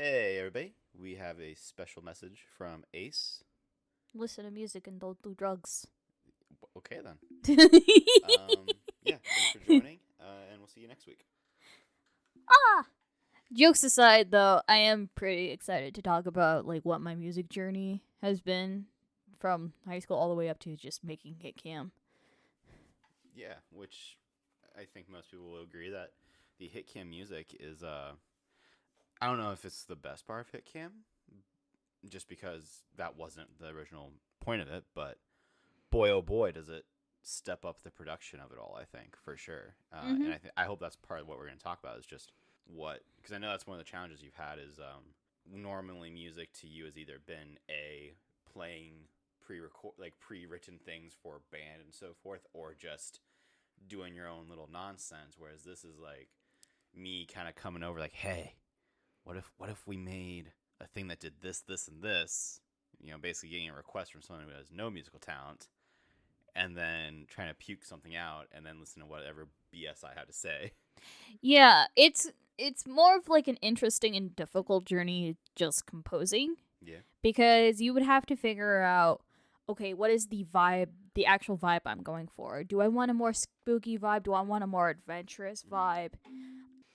Hey, everybody. We have a special message from Ace. Listen to music and don't do drugs. Okay, then. Yeah, thanks for joining, and we'll see you next week. Jokes aside, though, I am pretty excited to talk about what my music journey has been from high school all the way up to just making HtKaM. Yeah, which I think most people will agree that the HtKaM music is, I don't know if it's the best part of HtKaM, just because that wasn't the original point of it, but boy, oh boy, does it step up the production of it all, I think, for sure. And I hope that's part of what we're going to talk about is just because I know that's one of the challenges you've had is normally music to you has either been playing pre-written things for a band and so forth, or just doing your own little nonsense, whereas this is like me kind of coming over like, hey, what if we made a thing that did this, and this, basically getting a request from someone who has no musical talent, and then trying to puke something out and then listen to whatever BS I have to say. Yeah, it's more of an interesting and difficult journey just composing. Yeah. Because you would have to figure out, okay, what is the actual vibe I'm going for? Do I want a more spooky vibe? Do I want a more adventurous vibe?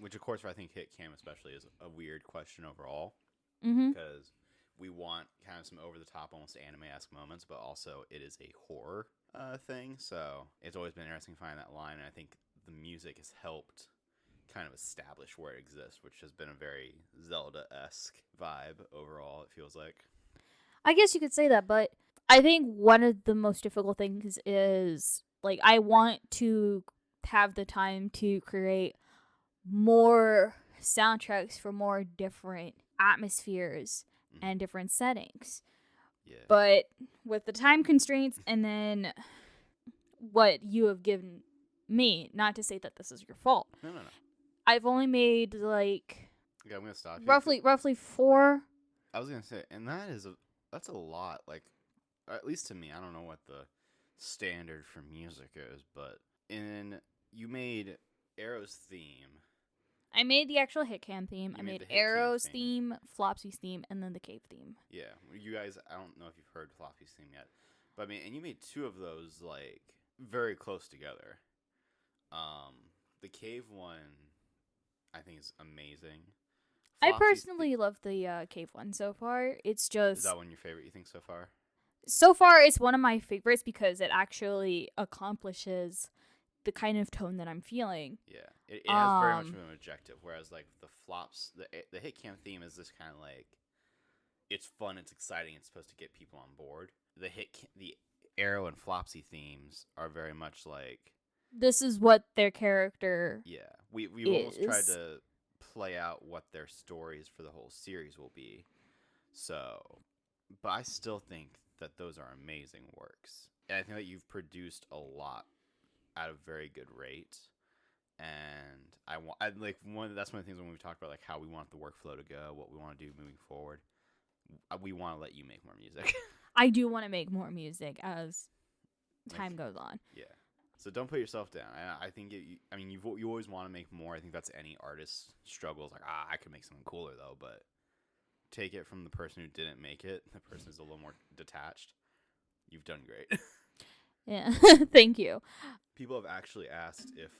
Which, of course, I think HtKaM especially is a weird question overall. Mm-hmm. Because we want kind of some over-the-top, almost anime-esque moments, but also it is a horror thing. So it's always been interesting to find that line, and I think the music has helped kind of establish where it exists, which has been a very Zelda-esque vibe overall, it feels like. I guess you could say that, but I think one of the most difficult things is I want to have the time to create more soundtracks for more different atmospheres and different settings. Yeah. But with the time constraints and then what you have given me, not to say that this is your fault. No. I've only made Yeah, I'm gonna stop you. roughly 4. I was gonna say, and that's a lot. Like, at least to me, I don't know what the standard for music is, but you made Arrow's theme. I made the actual HtKaM theme. I made the HtKaM Arrow's theme, Flopsy's theme, and then the Cave theme. Yeah, you guys, I don't know if you've heard Floppy's theme yet, but I mean, and you made 2 of those very close together. The Cave one, I think is amazing. I personally love the Cave one so far. It's just... Is that one your favorite, you think, so far? So far, it's one of my favorites because it actually accomplishes the kind of tone that I'm feeling. Yeah, it has very much of an objective, whereas the flops, the HtKaM theme is this kind of it's fun, it's exciting, it's supposed to get people on board. The Arrow and Flopsy themes are very much this is what their character we've almost tried to play out what their stories for the whole series will be. So, but I still think that those are amazing works. And I think that you've produced a lot at a very good rate. And that's one of the things when we talked about how we want the workflow to go, what we want to do moving forward. We want to let you make more music. I do want to make more music as time goes on. Yeah. So don't put yourself down. I think you always want to make more. I think that's any artist's struggles. I could make something cooler though, but take it from the person who didn't make it. The person who's a little more detached. You've done great. Yeah, thank you. People have actually asked if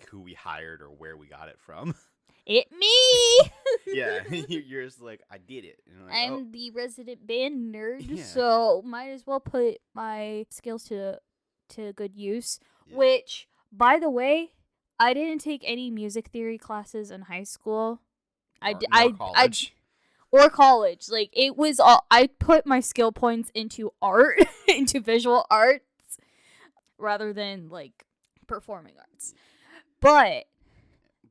who we hired or where we got it from. It me. Yeah, you're just I did it. I'm the resident band nerd, Yeah. so might as well put my skills to good use. Yeah. Which, by the way, I didn't take any music theory classes in high school. College. Or college. It was all I put my skill points into art, into visual arts, rather than performing arts. But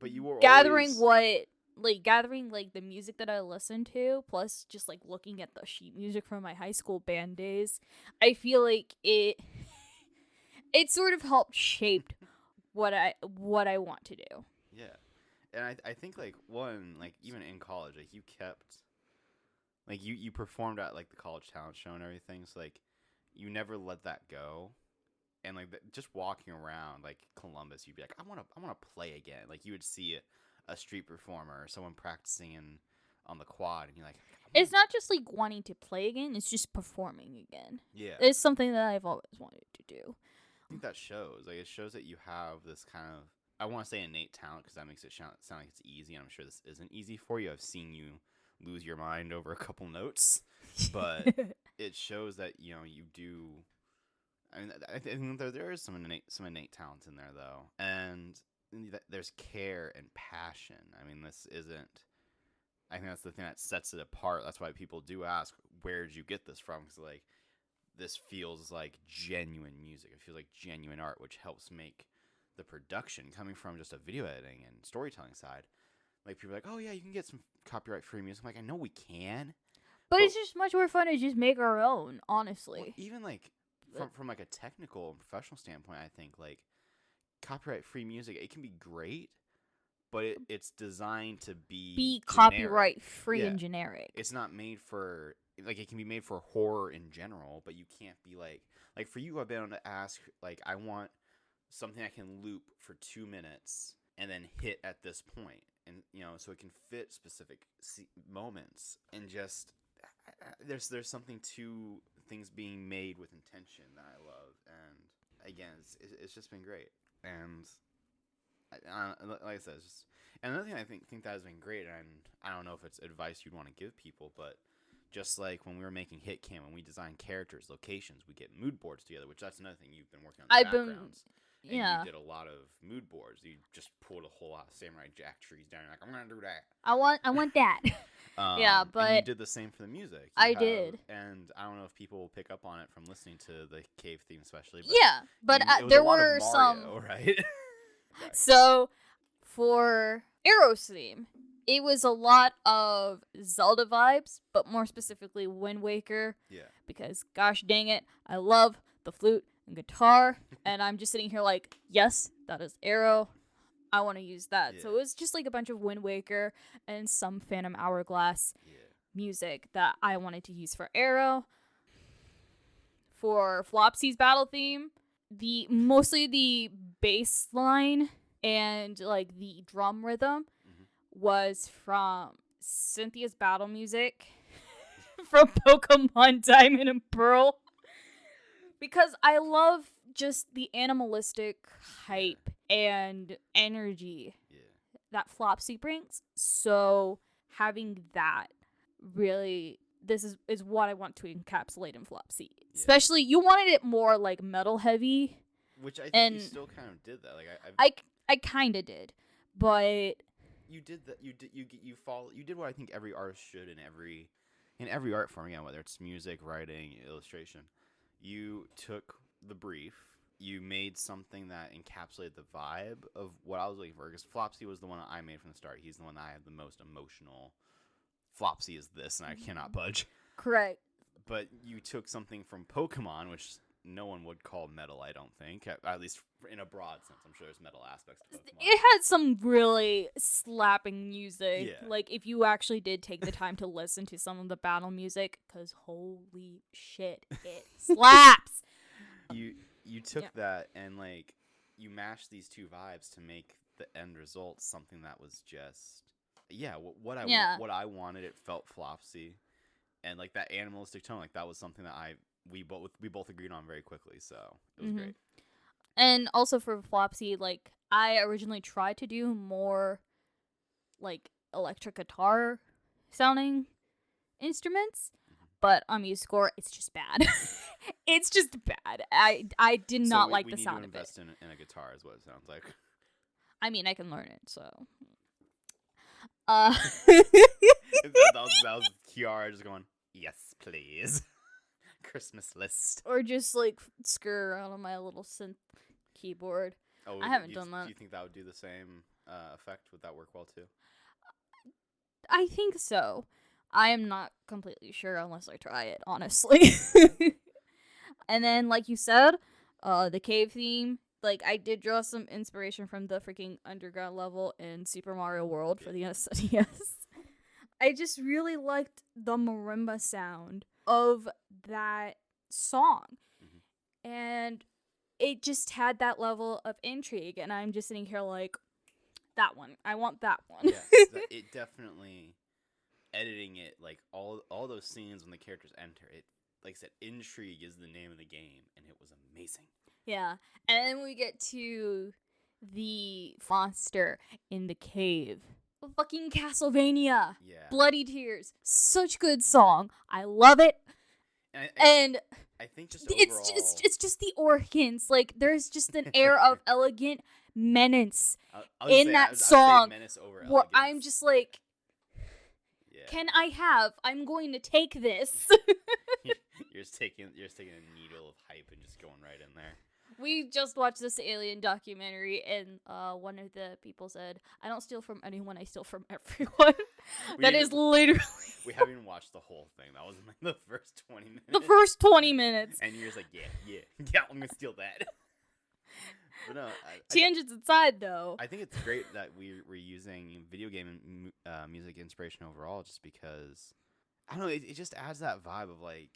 you were gathering always... gathering the music that I listened to, plus just looking at the sheet music from my high school band days, I feel it sort of helped shape what I want to do. Yeah. And I think even in college, you kept you performed at the college talent show and everything, so you never let that go. And just walking around Columbus, you'd be I want to play again. You would see a street performer or someone practicing in on the quad, and you're like, It's not just like wanting to play again; it's just performing again. yeah. It's something that I've always wanted to do. I think that shows. Like, it shows that you have this kind of, I want to say innate talent, because that makes it sound like it's easy, and I'm sure this isn't easy for you. I've seen you lose your mind over a couple notes, but it shows that, you know, you do. I mean, I think there is some innate talent in there, though, and there's care and passion. I mean, this isn't. I think that's the thing that sets it apart. That's why people do ask, "Where did you get this from?" Because like, this feels like genuine music. It feels like genuine art, which helps make the production coming from just a video editing and storytelling side. Like, people are like, "Oh yeah, you can get some copyright-free music." I'm like, I know we can, But it's just much more fun to just make our own, honestly. well, even like from like a technical and professional standpoint, I think like copyright-free music, it can be great, but it's designed to be copyright free Yeah. and generic. It's not made for, like, it can be made for horror in general, but you can't be like for you, I've been able to ask, like, I want something I can loop for 2 minutes and then hit at this point, and you know, so it can fit specific moments, and just there's something to things being made with intention that I love, and again, it's just been great, and like I said, it's just, and another thing I think that has been great, and I don't know if it's advice you'd want to give people, but just like when we were making HtKaM, when we designed characters, locations, we get mood boards together, which that's another thing you've been working on. Backgrounds. And you did a lot of mood boards. You just pulled a whole lot of Samurai Jack trees down. You're like, I'm gonna do that. I want that. Yeah, but and you did the same for the music. I did, and I don't know if people will pick up on it from listening to the cave theme, especially. But yeah, but there were some. Right. So for Arrow's theme, it was a lot of Zelda vibes, but more specifically Wind Waker. Yeah. Because gosh dang it, I love the flute and guitar, and I'm just sitting here like, yes, that is Arrow. I want to use that. Yeah. So it was just like a bunch of Wind Waker and some Phantom Hourglass music that I wanted to use for Arrow. For Flopsy's battle theme, mostly the bass line and like the drum rhythm was from Cynthia's battle music from Pokemon Diamond and Pearl, because I love just the animalistic hype and energy that Flopsy brings. So having that really, this is what I want to encapsulate in Flopsy. Especially, you wanted it more like metal heavy, which I think you still kind of did that. Like I kind of did, but you did that. You did what I think every artist should in every art form. Again, whether it's music, writing, illustration, you took the brief. You made something that encapsulated the vibe of what I was looking for. Because Flopsy was the one I made from the start. He's the one that I had the most emotional. Flopsy is this, and I cannot budge. Correct. But you took something from Pokemon, which no one would call metal, I don't think. At least in a broad sense. I'm sure there's metal aspects to Pokemon. It had some really slapping music. Yeah. Like, if you actually did take the time to listen to some of the battle music, because holy shit, it slaps! You took that and, like, you mashed these two vibes to make the end result something that was just, what I wanted. It felt Flopsy. And, like, that animalistic tone, like, that was something that we both agreed on very quickly, so it was great. And also for Flopsy, like, I originally tried to do more, like, electric guitar sounding instruments, but on MuseScore, it's just bad. It's just bad. I did not like the sound of it. So we need to invest in a guitar is what it sounds like. I mean, I can learn it, so. that was Kiara just going, yes, please. Christmas list. Or just, like, screw around on my little synth keyboard. Oh, I haven't done that. Do you think that would do the same effect? Would that work well, too? I think so. I am not completely sure unless I try it, honestly. And then, like you said, the cave theme. Like, I did draw some inspiration from the freaking underground level in Super Mario World for the SNES. I just really liked the marimba sound of that song. And it just had that level of intrigue. And I'm just sitting here like, that one. I want that one. Yeah, it definitely... editing it, like all those scenes when the characters enter it, like I said, intrigue is the name of the game, and it was amazing. Yeah, and then we get to the monster in the cave. Fucking Castlevania. Yeah. Bloody Tears. Such good song. I love it. And I think just it's overall, it's just the organs. Like there's just an air of elegant menace in that song. Where I'm just like, can I have? I'm going to take this. You're just taking a needle of hype and just going right in there. We just watched this alien documentary, and one of the people said, "I don't steal from anyone. I steal from everyone." That is literally. We haven't even watched the whole thing. That was in like the first 20 minutes. The first 20 minutes. And you're just like, yeah, I'm gonna steal that. But no, tangents aside, though, I think it's great that we're using video game music inspiration overall, just because I don't know. It just adds that vibe of like,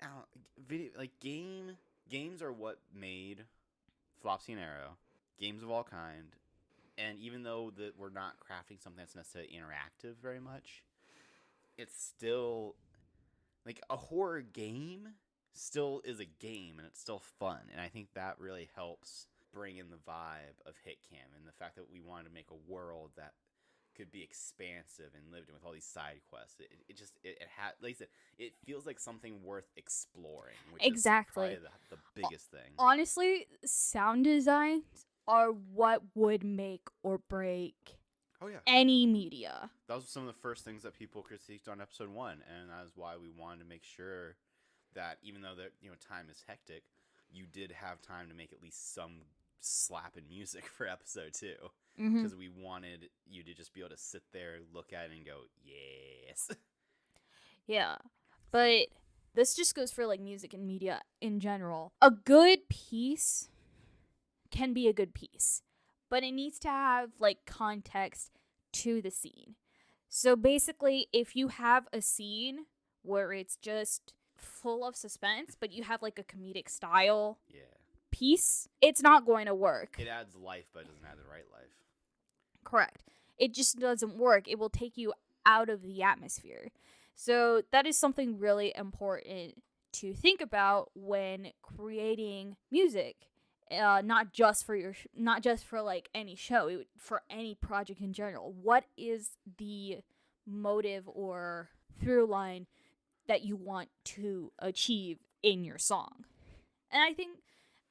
I don't know, video like games are what made Flopsy and Arrow, games of all kind, and even though that we're not crafting something that's necessarily interactive very much, it's still like a horror game. Still is a game, and it's still fun, and I think that really helps bring in the vibe of HtKaM and the fact that we wanted to make a world that could be expansive and lived in with all these side quests. It had, like I said, it feels like something worth exploring, which is probably the biggest thing. Honestly, sound designs are what would make or break any media. That was some of the first things that people critiqued on episode 1, and that is why we wanted to make sure that even though time is hectic, you did have time to make at least some slapping music for episode 2, because we wanted you to just be able to sit there, look at it, and go, yes. Yeah, but this just goes for like music and media in general. A good piece can be a good piece, but it needs to have like context to the scene. So basically, if you have a scene where it's just full of suspense, but you have like a comedic style piece, it's not going to work. It adds life, but it doesn't add the right life. Correct. It just doesn't work. It will take you out of the atmosphere. So that is something really important to think about when creating music. Not just for like any show, for any project in general. What is the motive or through line that you want to achieve in your song? And I think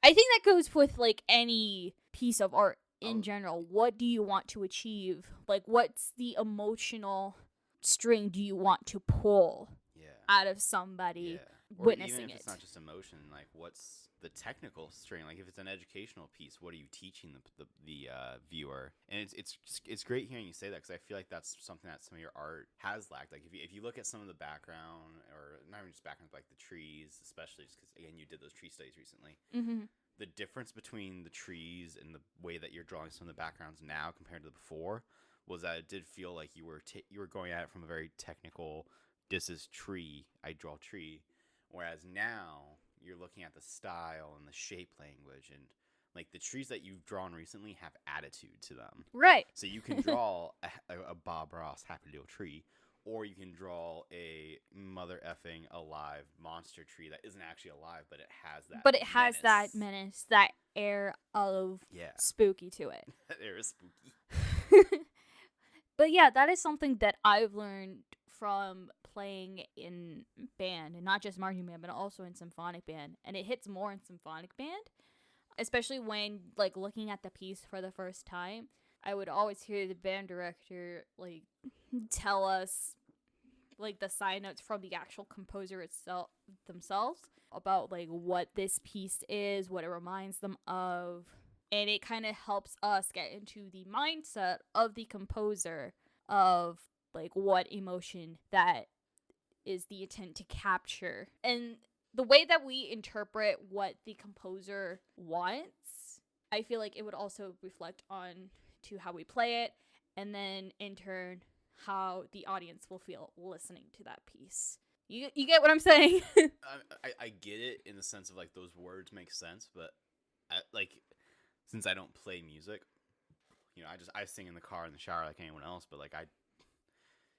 that goes with like any piece of art in general. What do you want to achieve? Like, what's the emotional string do you want to pull out of somebody witnessing even if it? It's not just emotion, like what's the technical string? Like if it's an educational piece, what are you teaching the viewer? And it's great hearing you say that, because I feel like that's something that some of your art has lacked. Like if you look at some of the background, or not even just background, but like the trees, especially just because again you did those tree studies recently. The difference between the trees and the way that you're drawing some of the backgrounds now compared to before was that it did feel like you were going at it from a very technical, this is tree, I draw tree, whereas now you're looking at the style and the shape language, and like the trees that you've drawn recently have attitude to them. Right. So you can draw a Bob Ross Happy Little Tree, or you can draw a mother effing alive monster tree that isn't actually alive, but it has that. But it has that menace, that air of spooky to it. That air is spooky. But yeah, that is something that I've learned from playing in band, and not just marching band, but also in symphonic band. And it hits more in symphonic band, especially when like looking at the piece for the first time. I would always hear the band director like tell us like the side notes from the actual composer themselves about like what this piece is, what it reminds them of. And it kind of helps us get into the mindset of the composer of like what emotion that is the intent to capture. And the way that we interpret what the composer wants, I feel like it would also reflect on to how we play it, and then in turn how the audience will feel listening to that piece. You get what I'm saying? I get it in the sense of like those words make sense, but since I don't play music, I sing in the car in the shower like anyone else, but like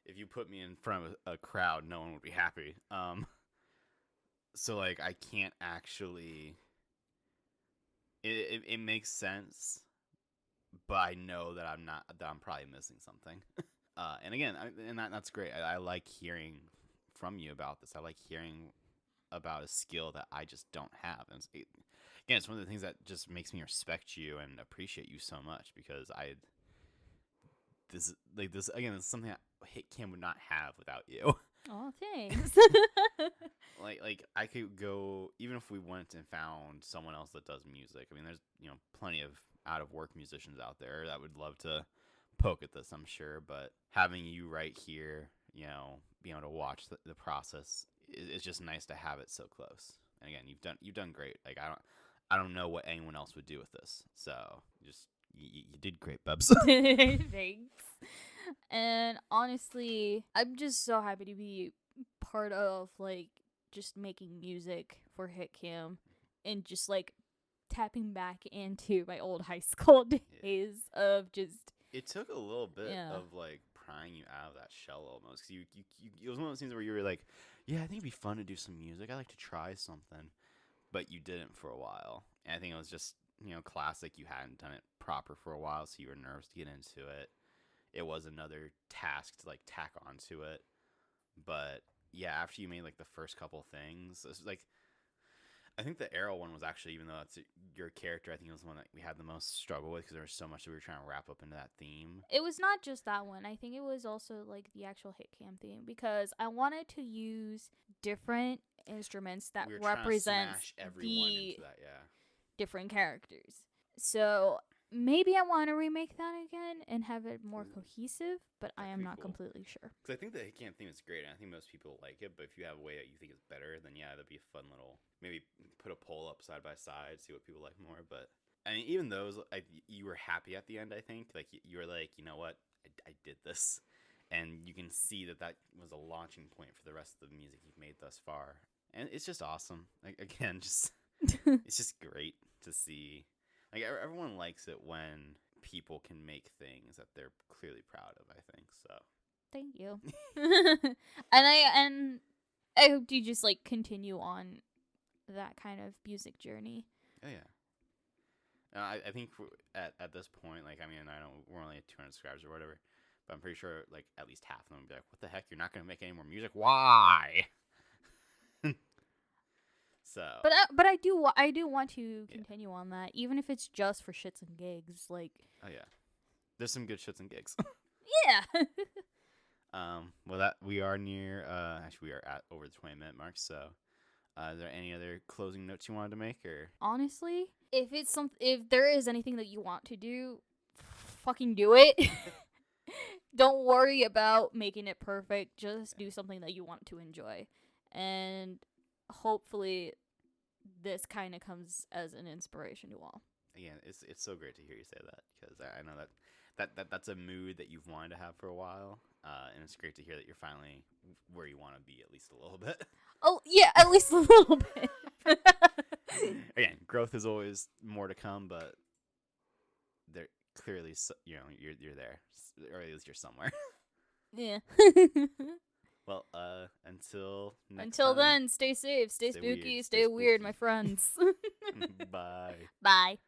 if you put me in front of a crowd, no one would be happy. So like I can't actually. It makes sense, but I know that I'm probably missing something. And again, that's great. I like hearing from you about this. I like hearing about a skill that I just don't have. And again, it's one of the things that just makes me respect you and appreciate you so much, because this is something that HtKaM would not have without you. Oh, thanks. like I could go, even if we went and found someone else that does music. I mean, there's plenty of out of work musicians out there that would love to poke at this, I'm sure. But having you right here, being able to watch the process, it's just nice to have it so close. And again, you've done great. Like I don't know what anyone else would do with this. So just you did great, Bubs. Thanks. And honestly, I'm just so happy to be part of like just making music for HtKaM and just like tapping back into my old high school days of just. It took a little bit of like prying you out of that shell almost, because you it was one of those things where you were like, yeah, I think it'd be fun to do some music. I like to try something, but you didn't for a while. And I think it was just classic. You hadn't done it proper for a while, so you were nervous to get into it. It was another task to like tack onto it. But yeah, after you made like the first couple things, it was like, I think the Arrow one was actually, even though it's your character, I think it was the one that we had the most struggle with, because there was so much that we were trying to wrap up into that theme. It was not just that one. I think it was also like the actual HtKaM theme, because I wanted to use different instruments that represent the different characters. So maybe I want to remake that again and have it more cohesive, but I am not completely sure. Because I think the HtKaM theme is great, and I think most people like it, but if you have a way that you think is better, then yeah, that'd be a fun little, maybe put a poll up side by side, see what people like more. But I mean, even those, you were happy at the end, I think. Like, you were like, you know what, I did this. And you can see that was a launching point for the rest of the music you've made thus far. And it's just awesome. Like, again, just it's just great to see. Like, everyone likes it when people can make things that they're clearly proud of, I think. So thank you. and I hope you just like continue on that kind of music journey. Oh yeah. I think at this point, like, I mean, we're only at 200 subscribers or whatever, but I'm pretty sure like at least half of them would be like, "What the heck? You're not gonna make any more music? Why?" So, but I do want to continue on that, even if it's just for shits and gigs. Like, oh yeah, there's some good shits and gigs. Yeah. Well, that we are near. Actually, we are at over the 20-minute mark. So, is there any other closing notes you wanted to make, or honestly, if there is anything that you want to do, fucking do it. Don't worry about making it perfect. Just do something that you want to enjoy, and hopefully this kind of comes as an inspiration to all. Again, it's so great to hear you say that, because I know that's a mood that you've wanted to have for a while, and it's great to hear that you're finally where you want to be, at least a little bit. Oh yeah, at least a little bit. Again, growth is always more to come, but there clearly, you're there, or at least you're somewhere. Yeah. Well, until time, then, stay safe, stay spooky, stay weird, my friends. Bye. Bye.